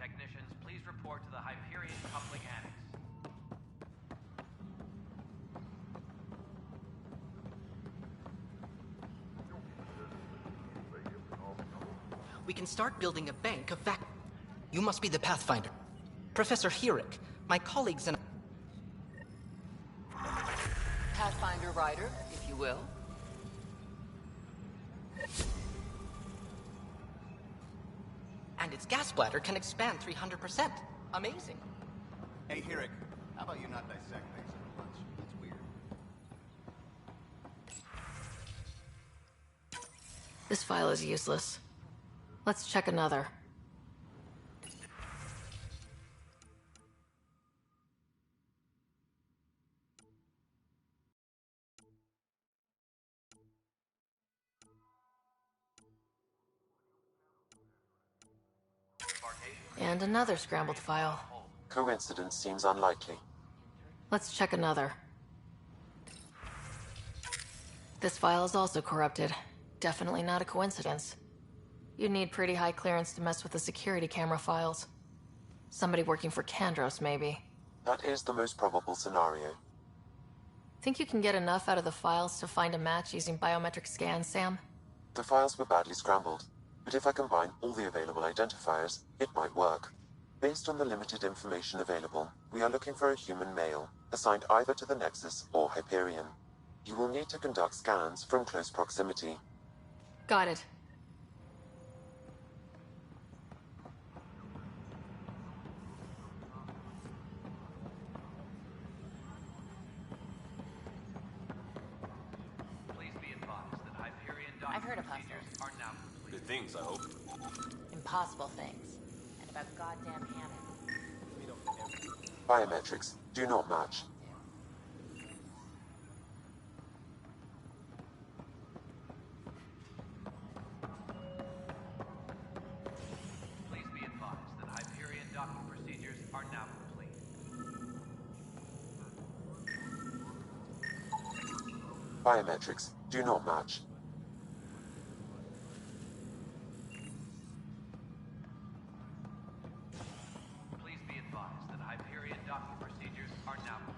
technicians, please report to the Hyperion Coupling Annex. We can start building a bank of vac... You must be the Pathfinder. Professor Herrick, my colleagues and... Pathfinder Rider, if you will. And its gas bladder can expand 300%. Amazing. Hey, Herrick, how about you not dissect things at lunch? That's weird. This file is useless. Let's check another. And another scrambled file. Coincidence seems unlikely. Let's check another. This file is also corrupted. Definitely not a coincidence. You'd need pretty high clearance to mess with the security camera files. Somebody working for Kandros, maybe. That is the most probable scenario. Think you can get enough out of the files to find a match using biometric scans, Sam? The files were badly scrambled, but if I combine all the available identifiers, it might work. Based on the limited information available, we are looking for a human male, assigned either to the Nexus or Hyperion. You will need to conduct scans from close proximity. Got it. Please be advised that Hyperion I've heard of procedures hustlers. are now complete. Good things, I hope. Impossible things. And about goddamn Hammond. Biometrics do not match. Please be advised that Hyperion docking procedures are now complete. Biometrics do not match. Please be advised that Hyperion docking procedures are now complete.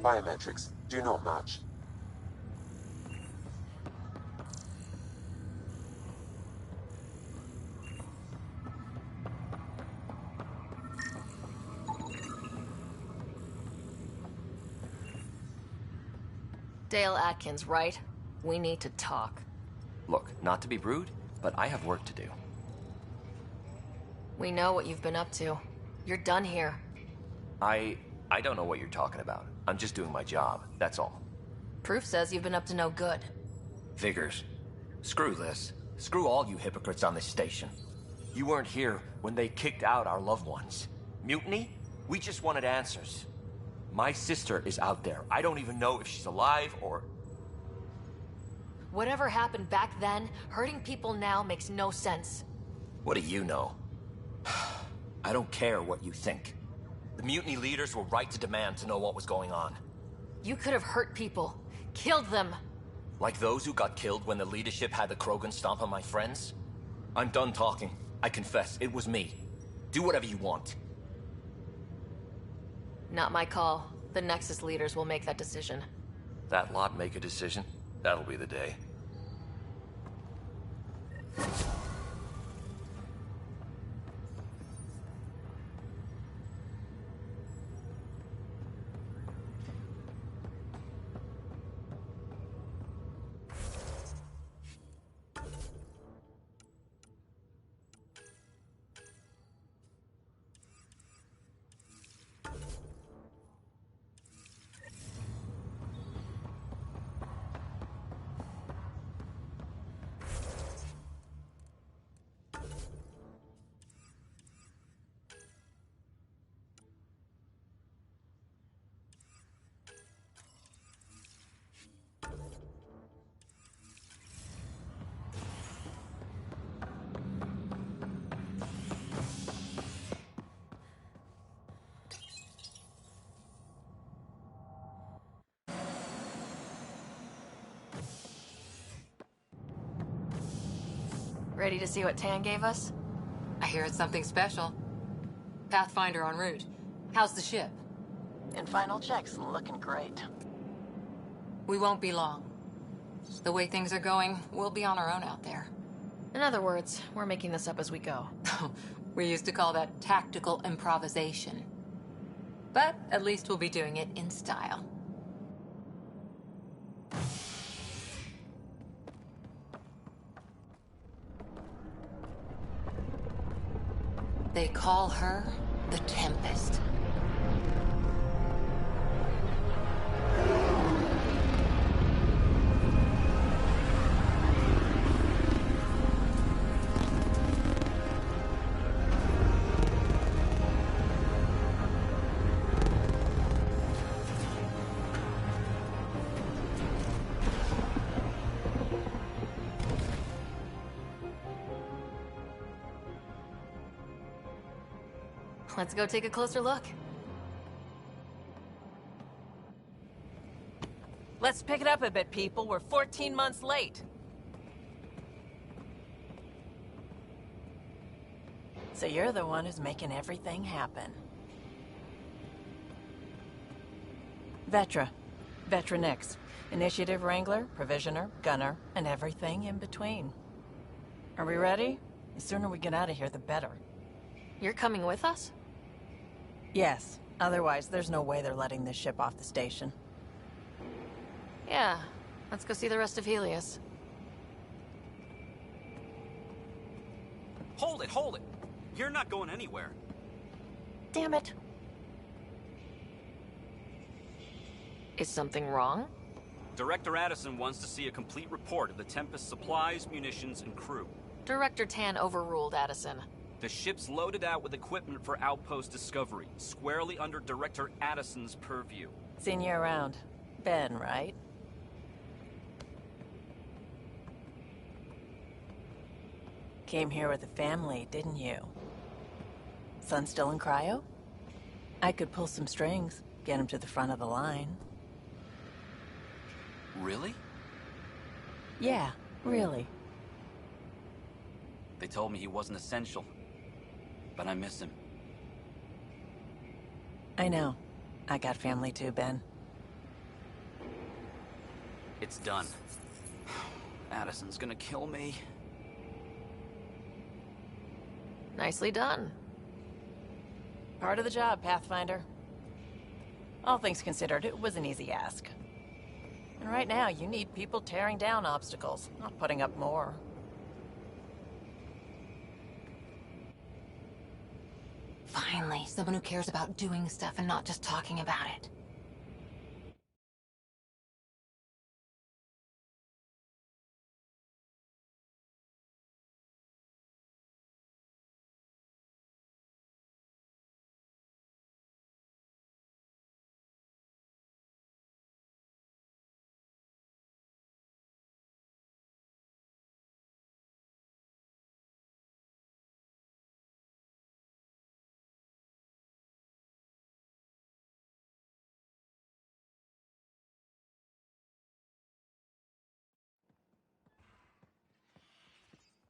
Biometrics do not match. Dale Atkins, right? We need to talk. Look, not to be rude, but I have work to do. We know what you've been up to. You're done here. I don't know what you're talking about. I'm just doing my job, that's all. Proof says you've been up to no good. Figures. Screw this. Screw all you hypocrites on this station. You weren't here when they kicked out our loved ones. Mutiny? We just wanted answers. My sister is out there. I don't even know if she's alive or... Whatever happened back then, hurting people now makes no sense. What do you know? I don't care what you think. The mutiny leaders were right to demand to know what was going on. You could have hurt people. Killed them. Like those who got killed when the leadership had the Krogan stomp on my friends? I'm done talking. I confess, it was me. Do whatever you want. Not my call. The Nexus leaders will make that decision. That lot make a decision? That'll be the day. Ready to see what Tan gave us? I hear it's something special. Pathfinder en route. How's the ship? In final checks, looking great. We won't be long. The way things are going, we'll be on our own out there. In other words, we're making this up as we go. We used to call that tactical improvisation. But at least we'll be doing it in style. They call her the Tempest. Let's go take a closer look. Let's pick it up a bit, people. We're 14 months late. So you're the one who's making everything happen. Vetra. Vetra Nix. Initiative Wrangler, Provisioner, Gunner, and everything in between. Are we ready? The sooner we get out of here, the better. You're coming with us? Yes. Otherwise, there's no way they're letting this ship off the station. Yeah. Let's go see the rest of Helios. Hold it, hold it! You're not going anywhere. Damn it. Is something wrong? Director Addison wants to see a complete report of the Tempest's supplies, munitions, and crew. Director Tan overruled Addison. The ship's loaded out with equipment for outpost discovery, squarely under Director Addison's purview. Seen you around. Ben, right? Came here with a family, didn't you? Son still in cryo? I could pull some strings, get him to the front of the line. Really? Yeah, really. They told me he wasn't essential, but I miss him. I know. I got family too, Ben. It's done. Addison's gonna kill me. Nicely done. Part of the job, Pathfinder. All things considered, it was an easy ask. And right now, you need people tearing down obstacles, not putting up more. Finally, someone who cares about doing stuff and not just talking about it.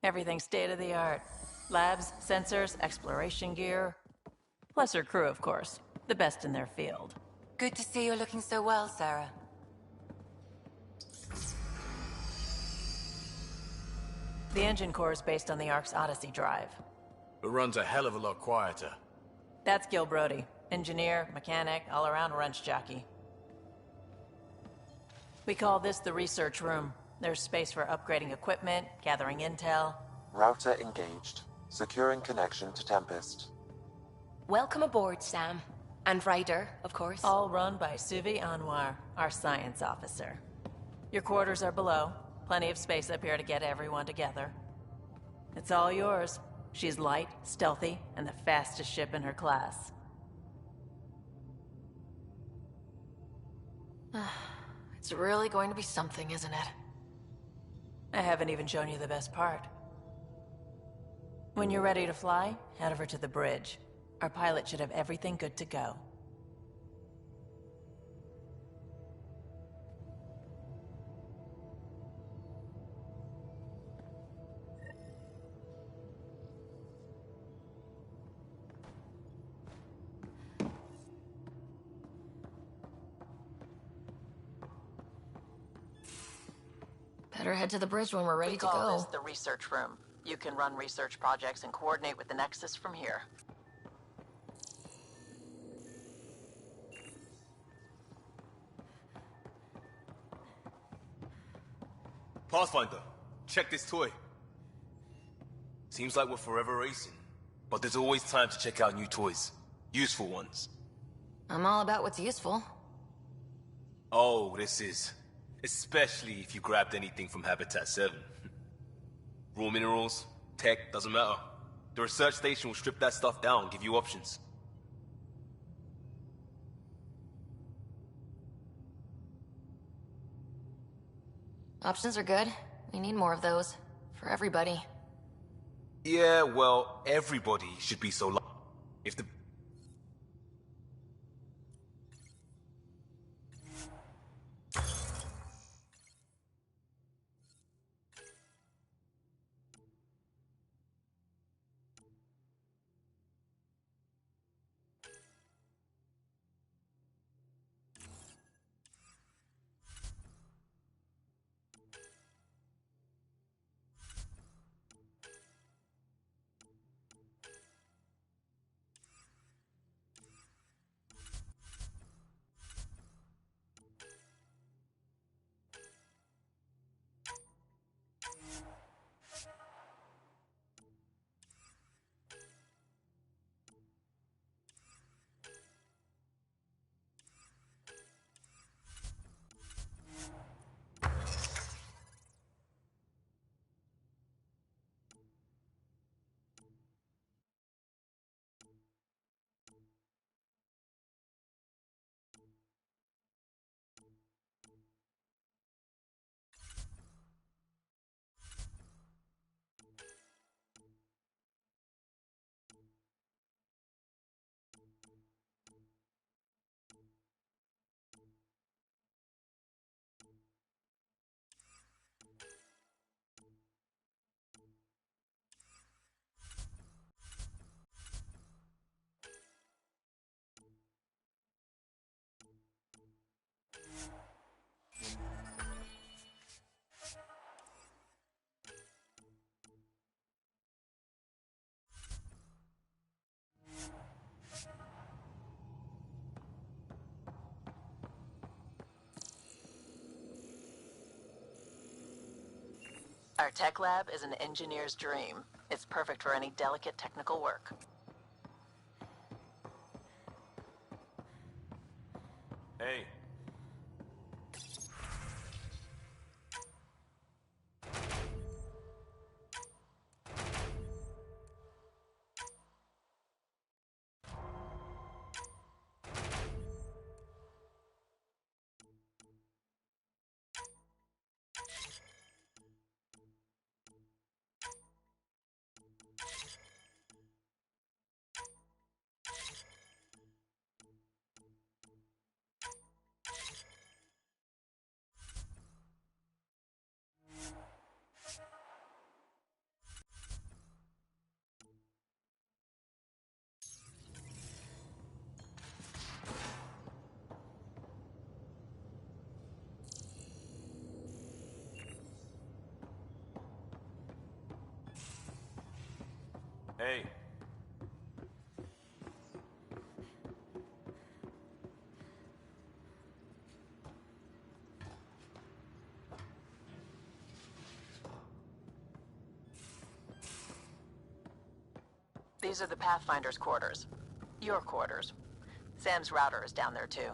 Everything's state-of-the-art. Labs, sensors, exploration gear. Plus her crew, of course. The best in their field. Good to see you're looking so well, Sarah. The engine core is based on the Ark's Odyssey drive. It runs a hell of a lot quieter. That's Gil Brody. Engineer, mechanic, all-around wrench jockey. We call this the research room. There's space for upgrading equipment, gathering intel. Router engaged. Securing connection to Tempest. Welcome aboard, Sam. And Ryder, of course. All run by Suvi Anwar, our science officer. Your quarters are below. Plenty of space up here to get everyone together. It's all yours. She's light, stealthy, and the fastest ship in her class. It's really going to be something, isn't it? I haven't even shown you the best part. When you're ready to fly, head over to the bridge. Our pilot should have everything good to go. Better head to the bridge when we're ready to We call go. this the research room. You can run research projects and coordinate with the Nexus from here. Pathfinder, check this toy. Seems like we're forever racing, but there's always time to check out new toys. Useful ones. I'm all about what's useful. Oh, this is. Especially if you grabbed anything from Habitat 7. Raw minerals, tech, doesn't matter. The research station will strip that stuff down, give you options. Options are good. We need more of those. For everybody. Yeah, well, everybody should be so lucky. If the... Our tech lab is an engineer's dream. It's perfect for any delicate technical work. Hey. Hey. These are the Pathfinder's quarters. Your quarters. Sam's router is down there too.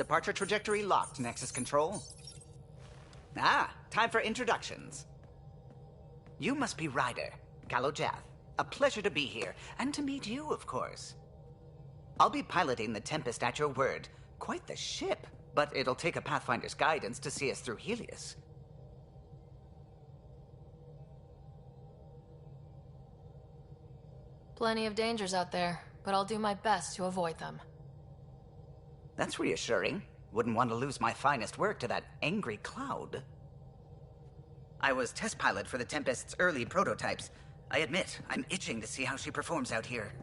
Departure trajectory locked, Nexus Control. Ah, time for introductions. You must be Ryder, Calo Jath. A pleasure to be here, and to meet you, of course. I'll be piloting the Tempest at your word. Quite the ship, but it'll take a Pathfinder's guidance to see us through Helios. Plenty of dangers out there, but I'll do my best to avoid them. That's reassuring. Wouldn't want to lose my finest work to that angry cloud. I was test pilot for the Tempest's early prototypes. I admit, I'm itching to see how she performs out here.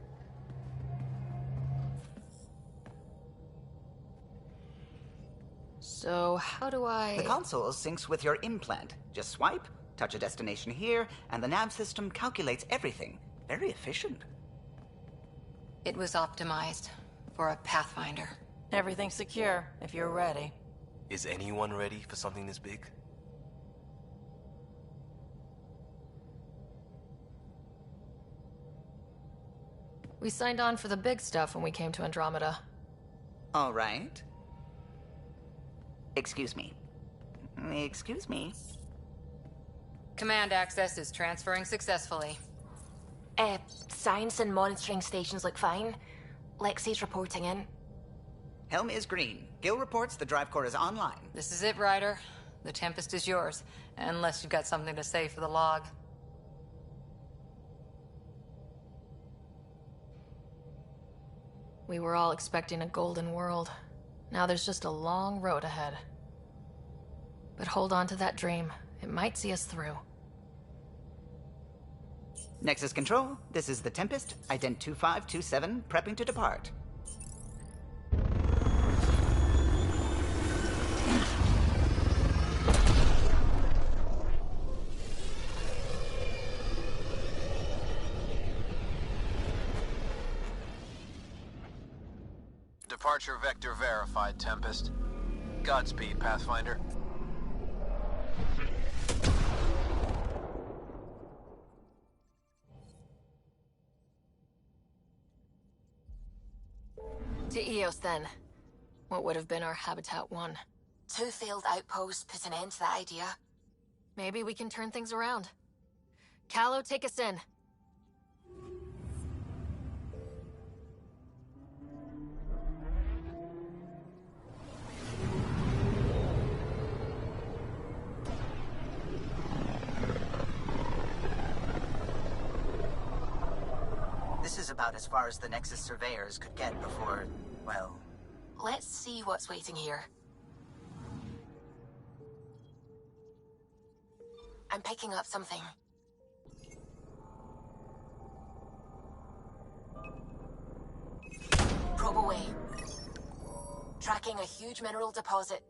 So, how do I... The console syncs with your implant. Just swipe, touch a destination here, and the nav system calculates everything. Very efficient. It was optimized for a Pathfinder. Everything's secure, if you're ready. Is anyone ready for something this big? We signed on for the big stuff when we came to Andromeda. All right. Excuse me. Excuse me. Command access is transferring successfully. Science and monitoring stations look fine. Lexi's reporting in. Helm is green. Gil reports the drive core is online. This is it, Ryder. The Tempest is yours, unless you've got something to say for the log. We were all expecting a golden world. Now there's just a long road ahead. But hold on to that dream. It might see us through. Nexus Control, this is the Tempest, Ident 2527, prepping to depart. Departure vector verified, Tempest. Godspeed, Pathfinder. To Eos, then. What would have been our Habitat 1? 2 failed outposts put an end to that idea. Maybe we can turn things around. Calo, take us in. This is about as far as the Nexus surveyors could get before, well... Let's see what's waiting here. I'm picking up something. Probe away. Tracking a huge mineral deposit.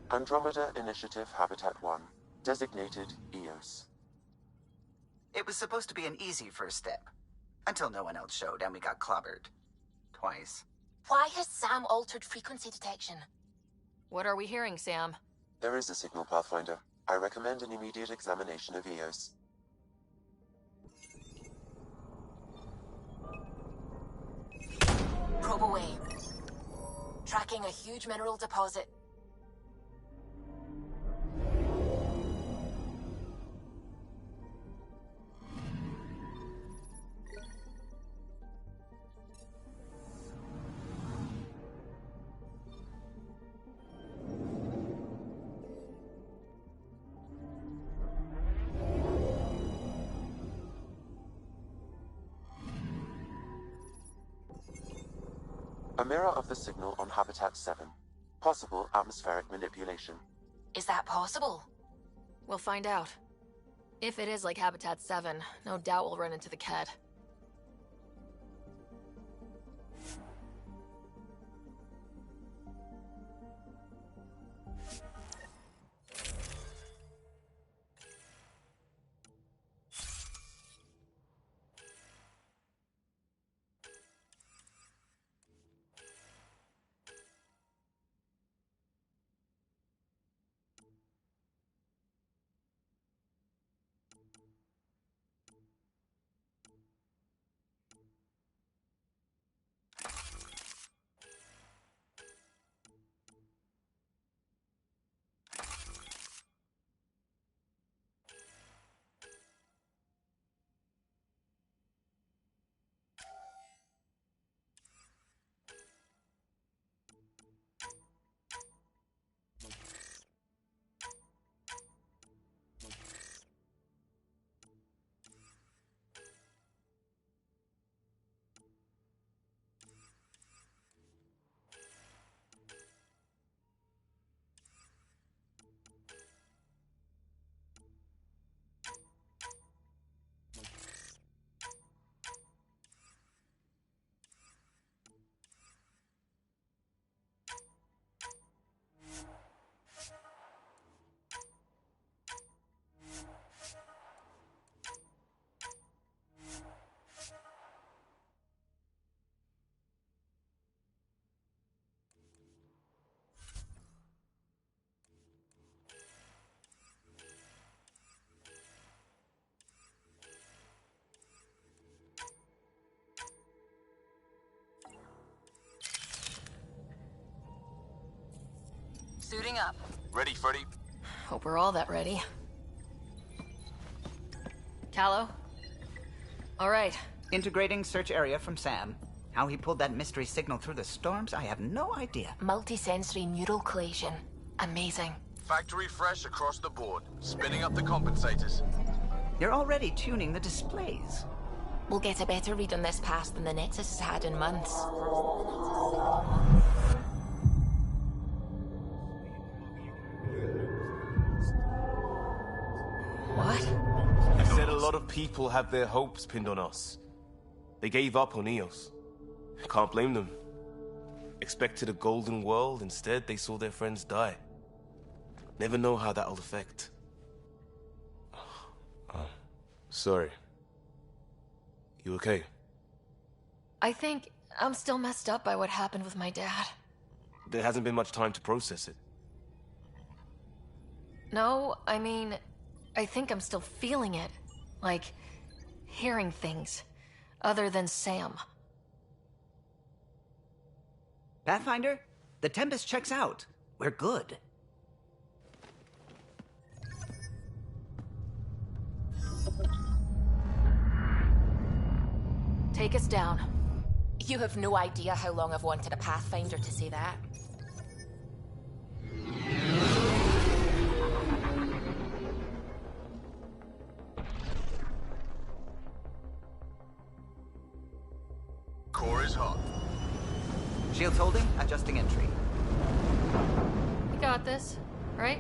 Andromeda Initiative Habitat 1, designated EOS. It was supposed to be an easy first step. Until no one else showed and we got clobbered. Twice. Why has Sam altered frequency detection? What are we hearing, Sam? There is a signal, Pathfinder. I recommend an immediate examination of EOS. Probe away. Tracking a huge mineral deposit. A mirror of the signal on Habitat 7. Possible atmospheric manipulation. Is that possible? We'll find out. If it is like Habitat 7, no doubt we'll run into the Ked. Suiting up. Ready, Freddy? Hope we're all that ready. Callow? All right. Integrating search area from Sam. How he pulled that mystery signal through the storms, I have no idea. Multisensory neural collation. Amazing. Factory fresh across the board. Spinning up the compensators. You're already tuning the displays. We'll get a better read on this pass than the Nexus has had in months. What? You said a lot of people have their hopes pinned on us. They gave up on EOS. Can't blame them. Expected a golden world, instead they saw their friends die. Never know how that'll affect. Sorry. You okay? I think I'm still messed up by what happened with my dad. There hasn't been much time to process it. No, I mean, I think I'm still feeling it. Like, hearing things. Other than Sam. Pathfinder, the Tempest checks out. We're good. Take us down. You have no idea how long I've wanted a Pathfinder to say that. Core is hot. Shields holding, adjusting entry. We got this, right?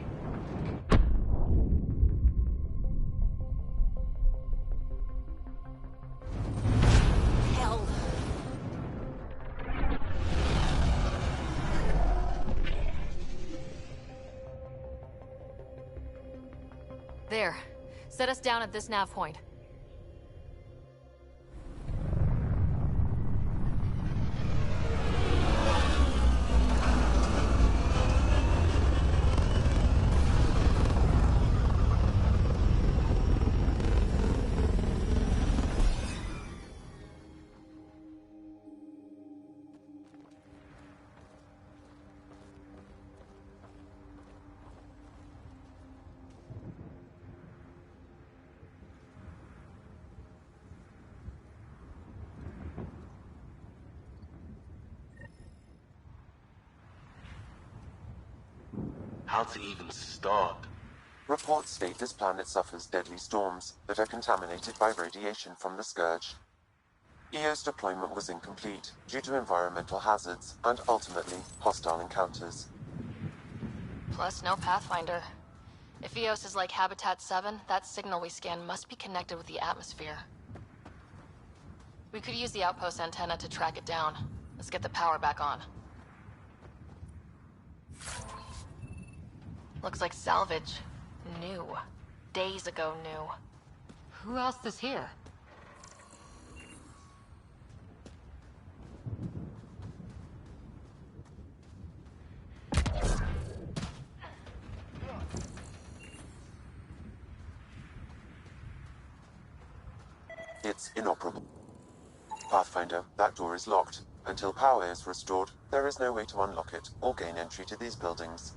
Hell. There. Set us down at this nav point. How to even start? Reports state this planet suffers deadly storms that are contaminated by radiation from the Scourge. EO's deployment was incomplete due to environmental hazards and, ultimately, hostile encounters. Plus, no Pathfinder. If EOS is like Habitat 7, that signal we scan must be connected with the atmosphere. We could use the outpost antenna to track it down. Let's get the power back on. Looks like salvage. New. Days ago new. Who else is here? It's inoperable. Pathfinder, that door is locked. Until power is restored, there is no way to unlock it or gain entry to these buildings.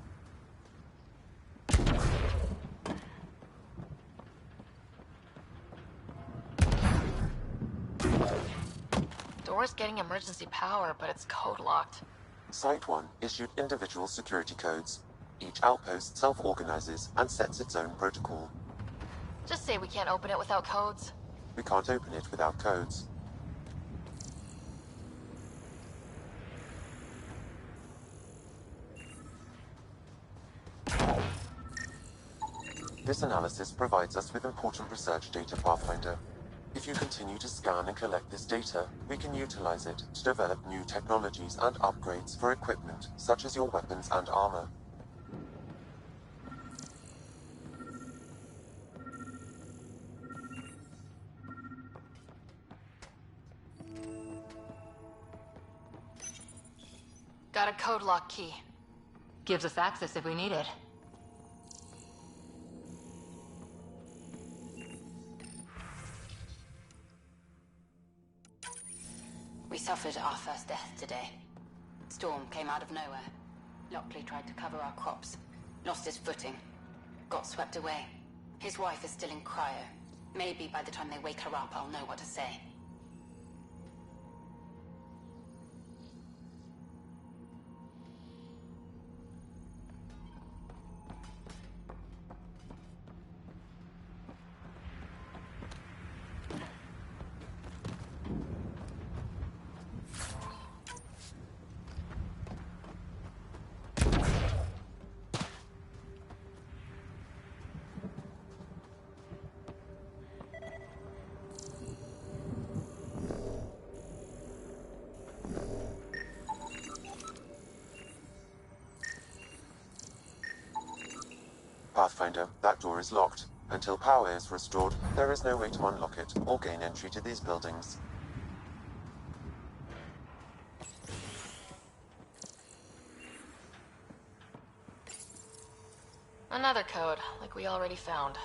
Door's getting emergency power, but it's code locked. Site 1 issued individual security codes. Each outpost self-organizes and sets its own protocol. Just say we can't open it without codes. We can't open it without codes. This analysis provides us with important research data, Pathfinder. If you continue to scan and collect this data, we can utilize it to develop new technologies and upgrades for equipment, such as your weapons and armor. Got a code lock key. Gives us access if we need it. We suffered our first death today. Storm came out of nowhere. Lockley tried to cover our crops. Lost his footing. Got swept away. His wife is still in cryo. Maybe by the time they wake her up, I'll know what to say. Pathfinder, that door is locked. Until power is restored, there is no way to unlock it or gain entry to these buildings. Another code, like we already found.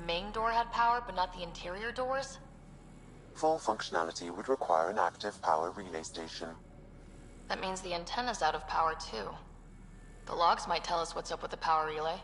main door had power, but not the interior doors? Full functionality would require an active power relay station. That means the antenna's out of power, too. The logs might tell us what's up with the power relay.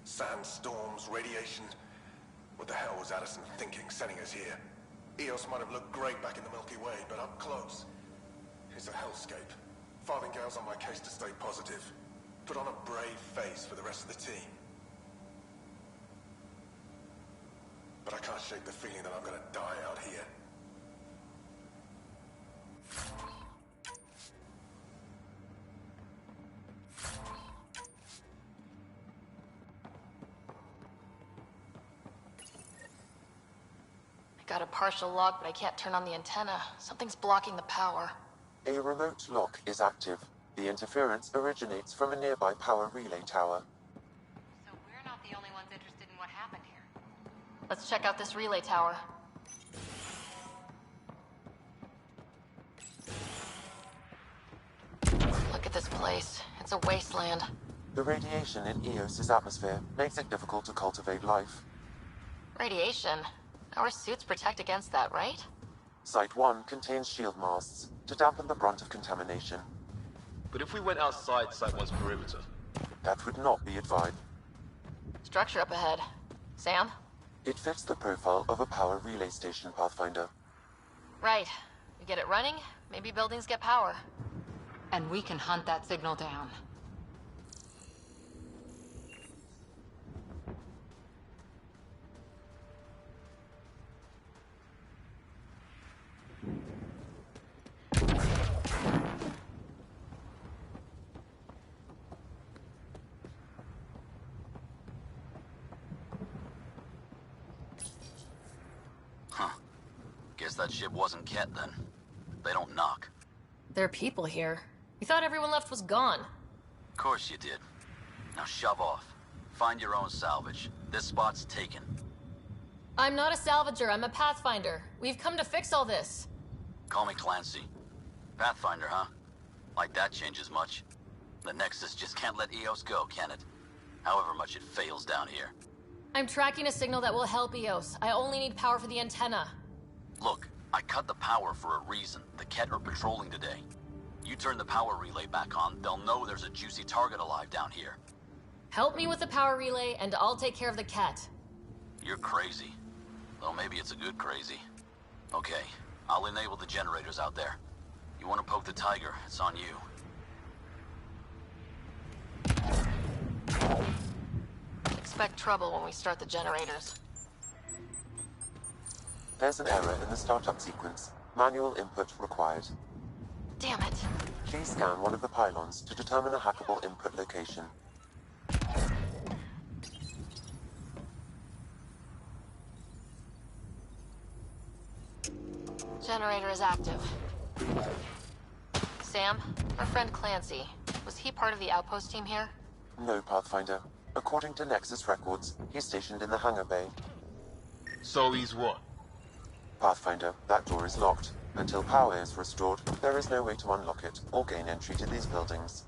Sandstorms, radiation. What the hell was Addison thinking sending us here? Eos might have looked great back in the Milky Way, but up close, it's a hellscape. Farthingale's on my case to stay positive. Put on a brave face for the rest of the team. But I can't shake the feeling that I'm gonna die out here. Got a partial lock, but I can't turn on the antenna. Something's blocking the power. A remote lock is active. The interference originates from a nearby power relay tower. So we're not the only ones interested in what happened here. Let's check out this relay tower. Look at this place. It's a wasteland. The radiation in Eos's atmosphere makes it difficult to cultivate life. Radiation? Our suits protect against that, right? Site 1 contains shield masts to dampen the brunt of contamination. But if we went outside Site 1's perimeter? That would not be advised. Structure up ahead. Sam? It fits the profile of a power relay station, Pathfinder. Right. We get it running, maybe buildings get power. And we can hunt that signal down. Guess that ship wasn't Ket then. They don't knock. There are people here. We thought everyone left was gone. Of course you did. Now shove off. Find your own salvage. This spot's taken. I'm not a salvager, I'm a Pathfinder. We've come to fix all this. Call me Clancy. Pathfinder, huh? Like that changes much. The Nexus just can't let Eos go, can it? However much it fails down here. I'm tracking a signal that will help Eos. I only need power for the antenna. Look, I cut the power for a reason. The Ket are patrolling today. You turn the power relay back on, they'll know there's a juicy target alive down here. Help me with the power relay, and I'll take care of the Ket. You're crazy. Though maybe it's a good crazy. Okay, I'll enable the generators out there. You want to poke the tiger, it's on you. Expect trouble when we start the generators. There's an error in the startup sequence. Manual input required. Damn it. Please scan one of the pylons to determine a hackable input location. Generator is active. Sam, our friend Clancy, was he part of the outpost team here? No, Pathfinder. According to Nexus records, he's stationed in the hangar bay. So he's what? Pathfinder, that door is locked. Until power is restored, there is no way to unlock it or gain entry to these buildings.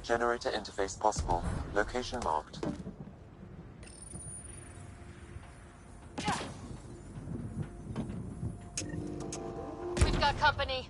Generator interface possible. Location marked. We've got company.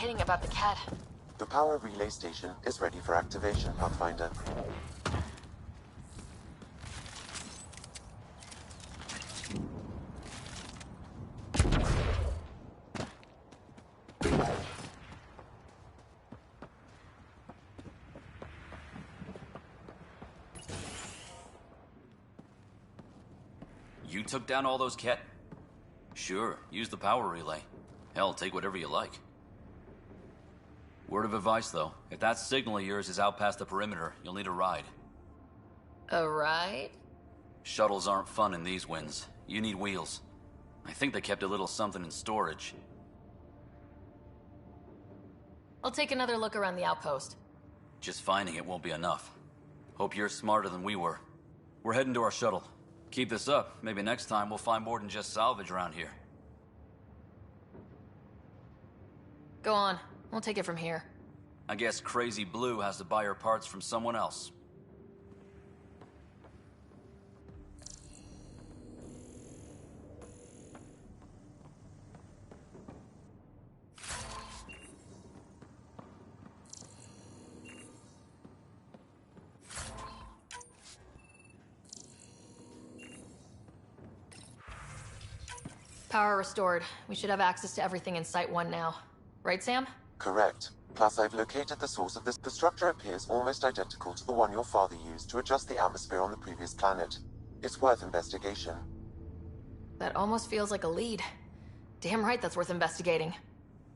kidding about the cat. The power relay station is ready for activation, Pathfinder. You took down all those Ket? Sure, use the power relay. Hell, take whatever you like. Word of advice, though. If that signal of yours is out past the perimeter, you'll need a ride. A ride? Shuttles aren't fun in these winds. You need wheels. I think they kept a little something in storage. I'll take another look around the outpost. Just finding it won't be enough. Hope you're smarter than we were. We're heading to our shuttle. Keep this up. Maybe next time we'll find more than just salvage around here. Go on. We'll take it from here. I guess Crazy Blue has to buy her parts from someone else. Power restored. We should have access to everything in Site 1 now. Right, Sam? Correct. Plus, I've located the source of this. The structure appears almost identical to the one your father used to adjust the atmosphere on the previous planet. It's worth investigation. That almost feels like a lead. Damn right that's worth investigating.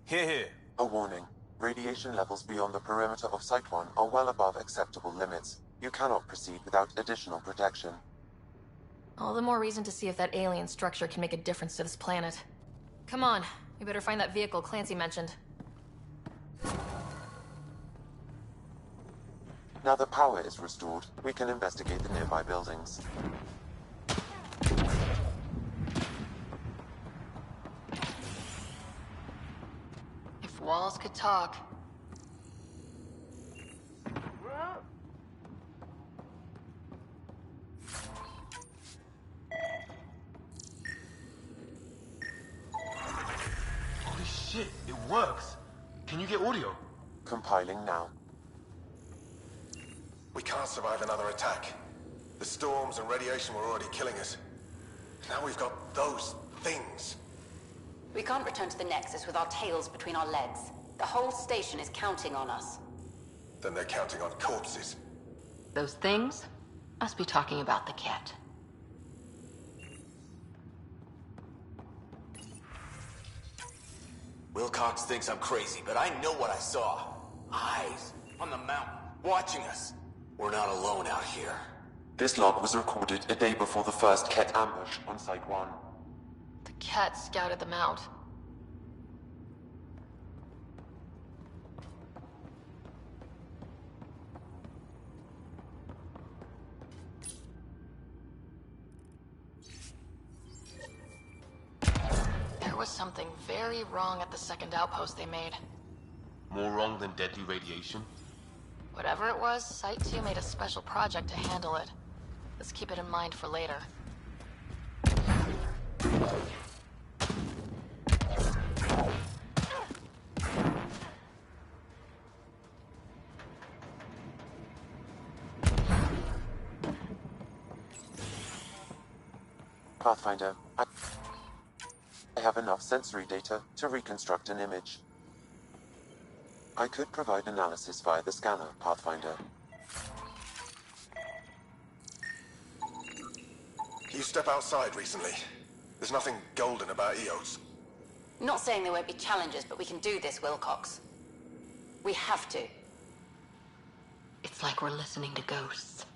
Here. A warning. Radiation levels beyond the perimeter of Site 1 are well above acceptable limits. You cannot proceed without additional protection. All the more reason to see if that alien structure can make a difference to this planet. Come on, we better find that vehicle Clancy mentioned. Now that power is restored, we can investigate the nearby buildings. If walls could talk. Holy shit, it works. Can you get audio? Compiling now. We can't survive another attack. The storms and radiation were already killing us. Now we've got those things. We can't return to the Nexus with our tails between our legs. The whole station is counting on us. Then they're counting on corpses. Those things must be talking about the cat. Wilcox thinks I'm crazy, but I know what I saw. Eyes on the mountain, watching us. We're not alone out here. This log was recorded a day before the first Ket ambush on Site 1. The cat scouted them out. There was something very wrong at the second outpost they made. More wrong than deadly radiation? Whatever it was, Site 2 made a special project to handle it. Let's keep it in mind for later. Pathfinder, I have enough sensory data to reconstruct an image. I could provide analysis via the scanner, Pathfinder. You step outside recently. There's nothing golden about Eos. Not saying there won't be challenges, but we can do this, Wilcox. We have to. It's like we're listening to ghosts.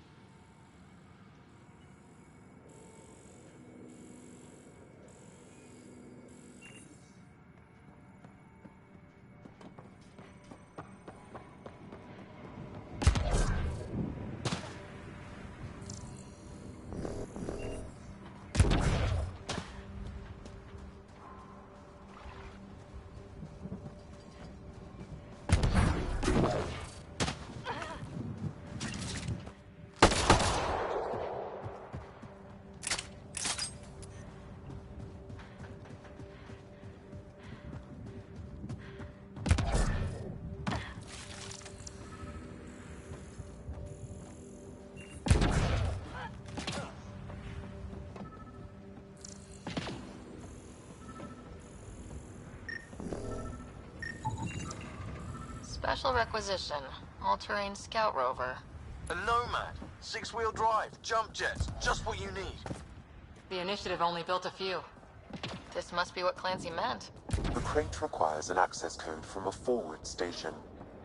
Special requisition. All-terrain scout rover. A Nomad. 6-wheel drive. Jump jets. Just what you need. The initiative only built a few. This must be what Clancy meant. The crate requires an access code from a forward station.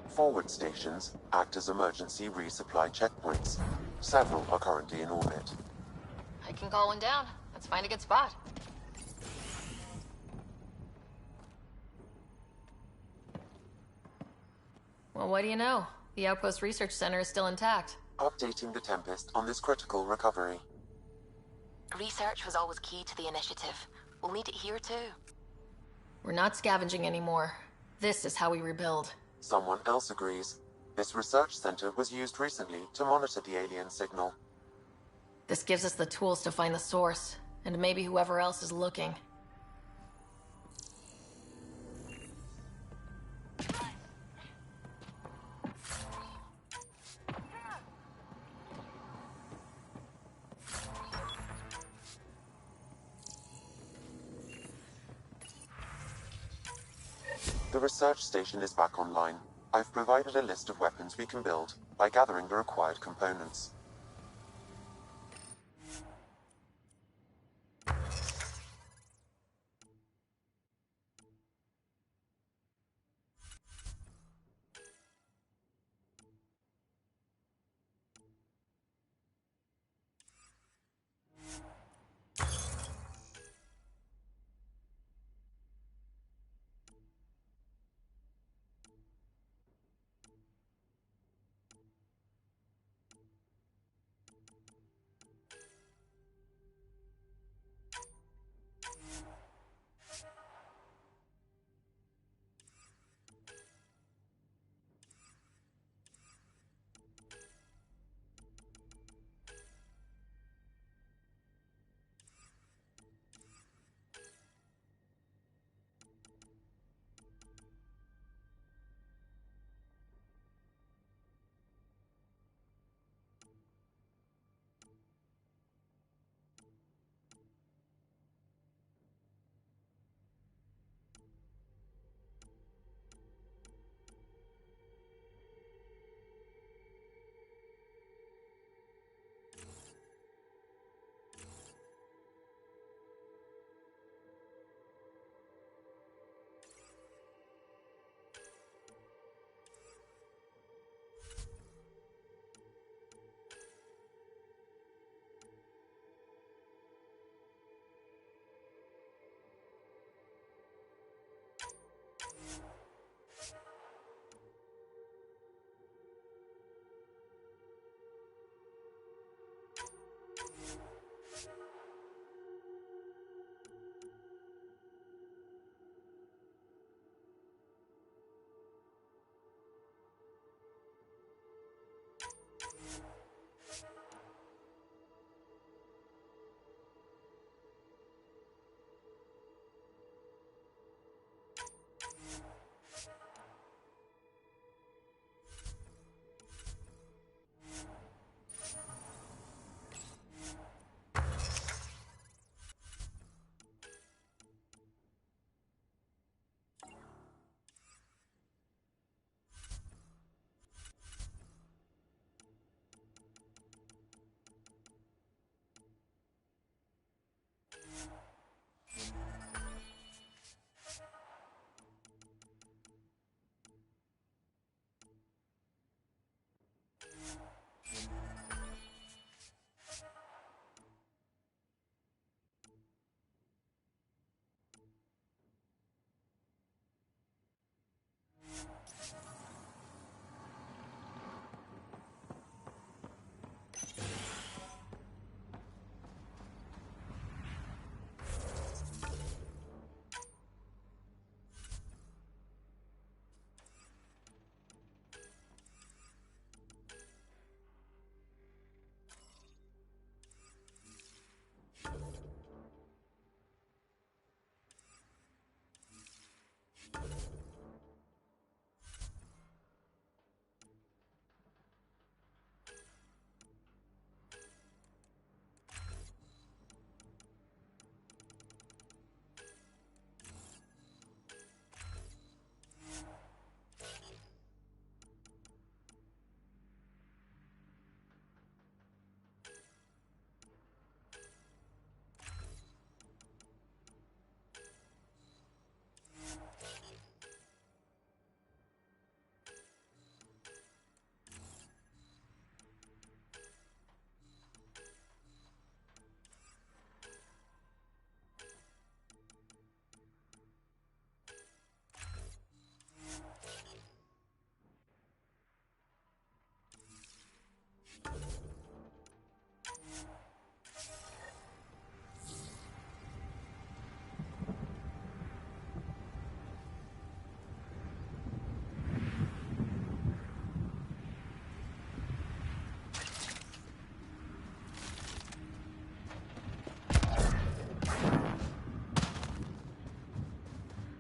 Forward stations act as emergency resupply checkpoints. Several are currently in orbit. I can call one down. Let's find a good spot. Well, what do you know? The Outpost Research Center is still intact. Updating the Tempest on this critical recovery. Research was always key to the initiative. We'll need it here too. We're not scavenging anymore. This is how we rebuild. Someone else agrees. This research center was used recently to monitor the alien signal. This gives us the tools to find the source, and maybe whoever else is looking. The research station is back online. I've provided a list of weapons we can build by gathering the required components.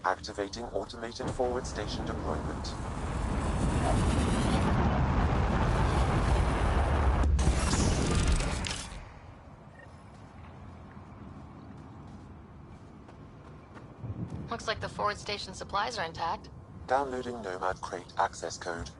Activating automated forward station deployment. Looks like the forward station supplies are intact. Downloading Nomad Crate access code.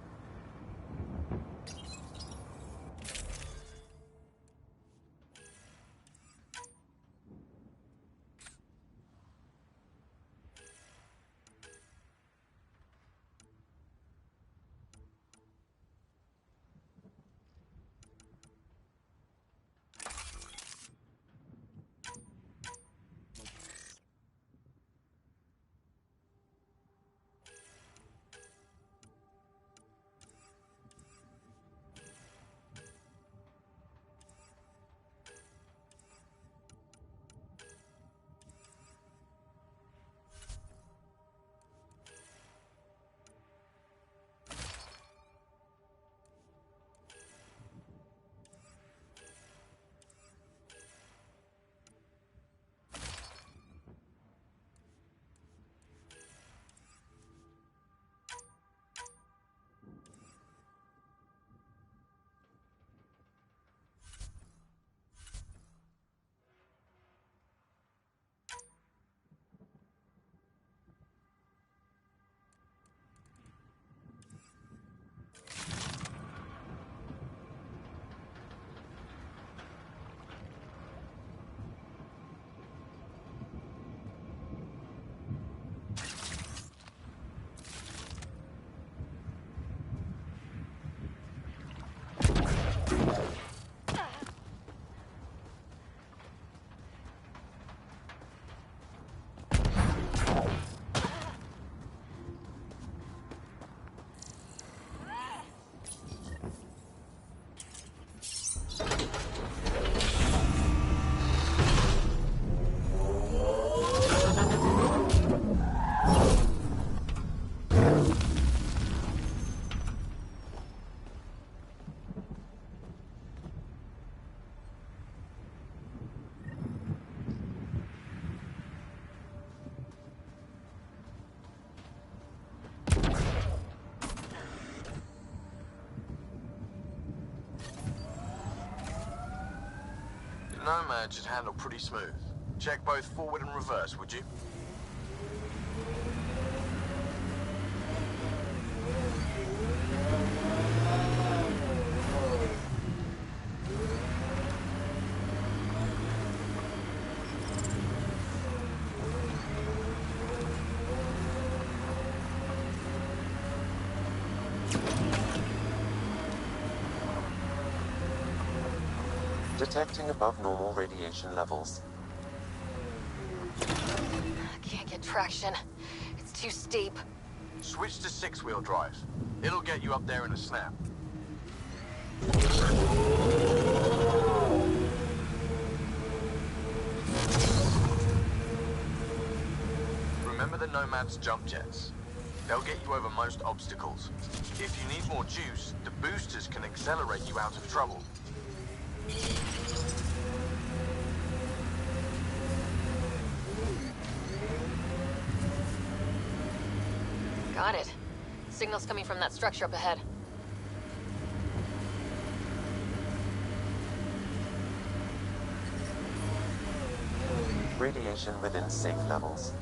Nomad should handle pretty smooth. Check both forward and reverse, would you? Detecting above normal radiation levels. Can't get traction. It's too steep. Switch to six-wheel drive. It'll get you up there in a snap. Remember the Nomad's jump jets. They'll get you over most obstacles. If you need more juice, the boosters can accelerate you out of trouble. Got it. Signal's coming from that structure up ahead. Radiation within safe levels.